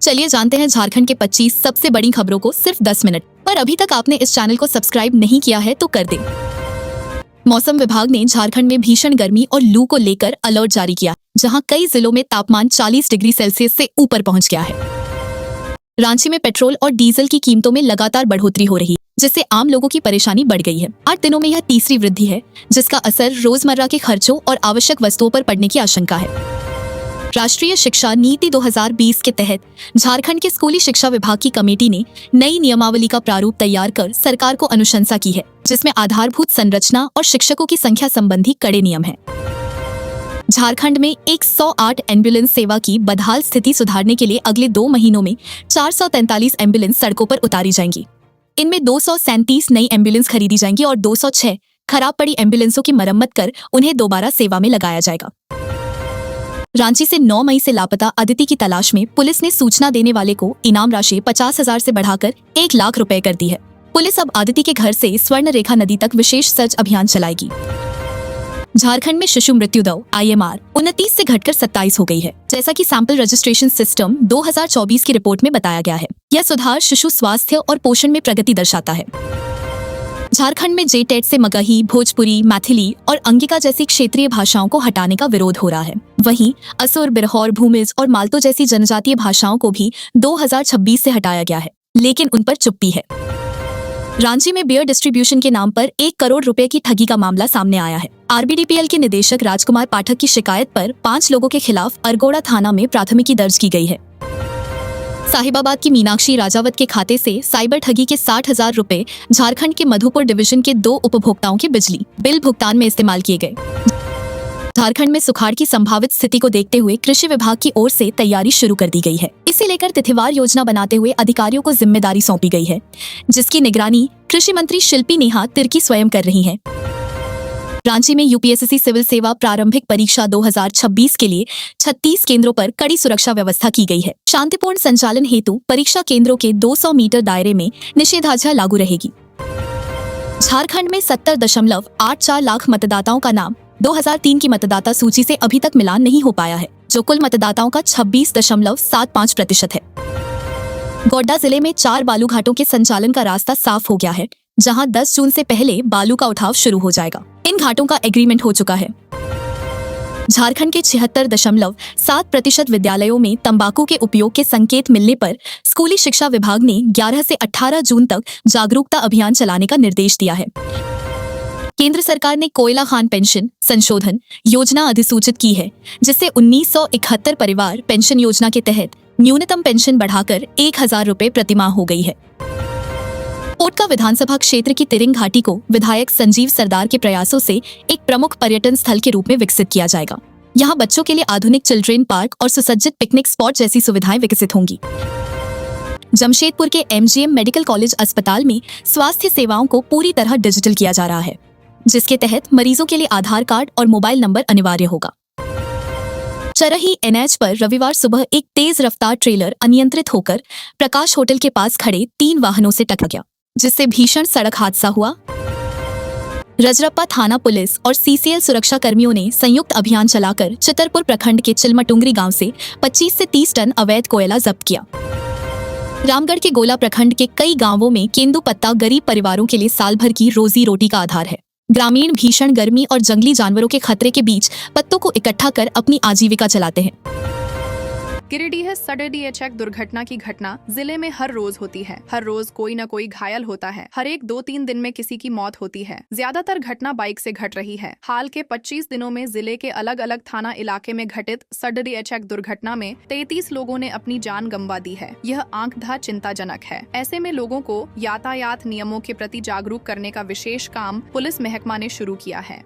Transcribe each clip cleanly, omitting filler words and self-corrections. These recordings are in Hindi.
चलिए जानते हैं झारखंड के 25 सबसे बड़ी खबरों को सिर्फ 10 मिनट। पर अभी तक आपने इस चैनल को सब्सक्राइब नहीं किया है तो कर दें। मौसम विभाग ने झारखंड में भीषण गर्मी और लू को लेकर अलर्ट जारी किया, जहां कई जिलों में तापमान 40 डिग्री सेल्सियस से ऊपर पहुंच गया है। रांची में पेट्रोल और डीजल की कीमतों में लगातार बढ़ोतरी हो रही, जिससे आम लोगों की परेशानी बढ़ गई है। 8 दिनों में यह तीसरी वृद्धि है, जिसका असर रोजमर्रा के खर्चों और आवश्यक वस्तुओं पर पड़ने की आशंका है। राष्ट्रीय शिक्षा नीति 2020 के तहत झारखंड के स्कूली शिक्षा विभाग की कमेटी ने नई नियमावली का प्रारूप तैयार कर सरकार को अनुशंसा की है, जिसमें आधारभूत संरचना और शिक्षकों की संख्या संबंधी कड़े नियम हैं। झारखंड में 108 एम्बुलेंस सेवा की बदहाल स्थिति सुधारने के लिए अगले 2 महीनों में 443 एम्बुलेंस सड़कों पर उतारी जाएंगी। इनमें 237 नई एम्बुलेंस खरीदी जाएंगी और 206 खराब पड़ी एम्बुलेंसों की मरम्मत कर उन्हें दोबारा सेवा में लगाया जाएगा। रांची से 9 मई से लापता अदिति की तलाश में पुलिस ने सूचना देने वाले को इनाम राशि 50,000 से बढ़ाकर 1 लाख रुपए कर दी है। पुलिस अब अदिति के घर से स्वर्ण रेखा नदी तक विशेष सर्च अभियान चलाएगी। झारखंड में शिशु मृत्यु दर IMR 29 से घटकर 27 हो गई है, जैसा कि सैंपल रजिस्ट्रेशन सिस्टम 2024 की रिपोर्ट में बताया गया है। यह सुधार शिशु स्वास्थ्य और पोषण में प्रगति दर्शाता है। झारखंड में JTET से मगही, भोजपुरी, मैथिली और अंगिका जैसी क्षेत्रीय भाषाओं को हटाने का विरोध हो रहा है। वहीं असुर, बिरहौर, भूमिज और मालतो जैसी जनजातीय भाषाओं को भी 2026 से हटाया गया है, लेकिन उन पर चुप्पी है। रांची में बियर डिस्ट्रीब्यूशन के नाम पर 1 करोड़ रुपए की ठगी का मामला सामने आया है। RBDPL के निदेशक राजकुमार पाठक की शिकायत पर 5 लोगों के खिलाफ अरगोड़ा थाना में प्राथमिकी दर्ज की गई है। साहिबाबाद की मीनाक्षी राजावत के खाते से साइबर ठगी के 60,000 रुपए झारखंड के मधुपुर डिवीजन के 2 उपभोक्ताओं के बिजली बिल भुगतान में इस्तेमाल किए गए। झारखंड में सुखाड़ की संभावित स्थिति को देखते हुए कृषि विभाग की ओर से तैयारी शुरू कर दी गई है। इसे लेकर तिथिवार योजना बनाते हुए अधिकारियों को जिम्मेदारी सौंपी गई है, जिसकी निगरानी कृषि मंत्री शिल्पी नेहा तिर्की स्वयं कर रही हैं। रांची में UPSSC सिविल सेवा प्रारंभिक परीक्षा 2026 के लिए 36 केंद्रों पर कड़ी सुरक्षा व्यवस्था की गई है। शांतिपूर्ण संचालन हेतु परीक्षा केंद्रों के 200 मीटर दायरे में निषेधाज्ञा लागू रहेगी। झारखंड में 70.84 लाख मतदाताओं का नाम 2003 की मतदाता सूची से अभी तक मिलान नहीं हो पाया है, जो कुल मतदाताओं का 26.75% है। गोड्डा जिले में 4 बालू घाटों के संचालन का रास्ता साफ हो गया है, जहां 10 जून से पहले बालू का उठाव शुरू हो जाएगा। इन घाटों का एग्रीमेंट हो चुका है। झारखंड के 76.7% विद्यालयों में तंबाकू के उपयोग के संकेत मिलने पर स्कूली शिक्षा विभाग ने 11 से 18 जून तक जागरूकता अभियान चलाने का निर्देश दिया है। केंद्र सरकार ने कोयला खान पेंशन संशोधन योजना अधिसूचित की है, जिससे 1971 परिवार पेंशन योजना के तहत न्यूनतम पेंशन बढ़ाकर 1,000 रुपए प्रतिमाह हो गई है। कोटका विधानसभा क्षेत्र की तिरिंग घाटी को विधायक संजीव सरदार के प्रयासों से एक प्रमुख पर्यटन स्थल के रूप में विकसित किया जाएगा। यहाँ बच्चों के लिए आधुनिक चिल्ड्रेन पार्क और सुसज्जित पिकनिक स्पॉट जैसी सुविधाएं विकसित होंगी। जमशेदपुर के MGM मेडिकल कॉलेज अस्पताल में स्वास्थ्य सेवाओं को पूरी तरह डिजिटल किया जा रहा है, जिसके तहत मरीजों के लिए आधार कार्ड और मोबाइल नंबर अनिवार्य होगा। चरही NH पर रविवार सुबह एक तेज रफ्तार ट्रेलर अनियंत्रित होकर प्रकाश होटल के पास खड़े 3 वाहनों से टकरा गया, जिससे भीषण सड़क हादसा हुआ। रजरप्पा थाना पुलिस और CCL सुरक्षा कर्मियों ने संयुक्त अभियान चलाकर चितरपुर प्रखंड के चिलमटुंगरी गांव से 25 से 30 टन अवैध कोयला जब्त किया। रामगढ़ के गोला प्रखंड के कई गांवों में केंदुपत्ता गरीब परिवारों के लिए साल भर की रोजी रोटी का आधार है। ग्रामीण भीषण गर्मी और जंगली जानवरों के खतरे के बीच पत्तों को इकट्ठा कर अपनी आजीविका चलाते हैं। गिरिडीह सडडीएचएक दुर्घटना की घटना जिले में हर रोज होती है। हर रोज कोई न कोई घायल होता है। हर एक 2-3 दिन में किसी की मौत होती है। ज्यादातर घटना बाइक से घट रही है। हाल के 25 दिनों में जिले के अलग अलग थाना इलाके में घटित सडडीएचएक दुर्घटना में 33 लोगों ने अपनी जान गंवा दी है। यह आंखधा चिंताजनक है। ऐसे में लोगों को यातायात नियमों के प्रति जागरूक करने का विशेष काम पुलिस महकमा ने शुरू किया है।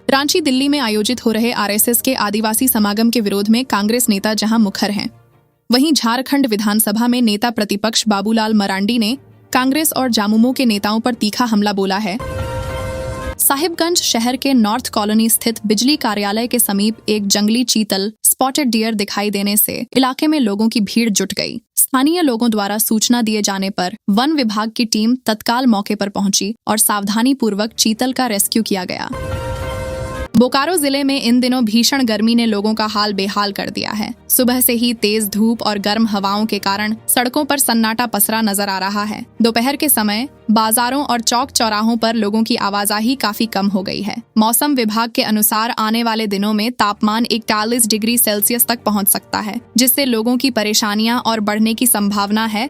रांची दिल्ली में आयोजित हो रहे RSS के आदिवासी समागम के विरोध में कांग्रेस नेता जहां मुखर हैं, वहीं झारखंड विधानसभा में नेता प्रतिपक्ष बाबूलाल मरांडी ने कांग्रेस और जामुमो के नेताओं पर तीखा हमला बोला है। साहिबगंज शहर के नॉर्थ कॉलोनी स्थित बिजली कार्यालय के समीप एक जंगली चीतल स्पॉटेड डियर दिखाई देने से इलाके में लोगों की भीड़ जुट गई। स्थानीय लोगों द्वारा सूचना दिए जाने पर वन विभाग की टीम तत्काल मौके पर पहुंची और सावधानी पूर्वक चीतल का रेस्क्यू किया गया। बोकारो जिले में इन दिनों भीषण गर्मी ने लोगों का हाल बेहाल कर दिया है। सुबह से ही तेज धूप और गर्म हवाओं के कारण सड़कों पर सन्नाटा पसरा नजर आ रहा है। दोपहर के समय बाजारों और चौक चौराहों पर लोगों की आवाजाही काफी कम हो गई है। मौसम विभाग के अनुसार आने वाले दिनों में तापमान 41 डिग्री सेल्सियस तक पहुंच सकता है, जिससे लोगों की परेशानियां और बढ़ने की संभावना है।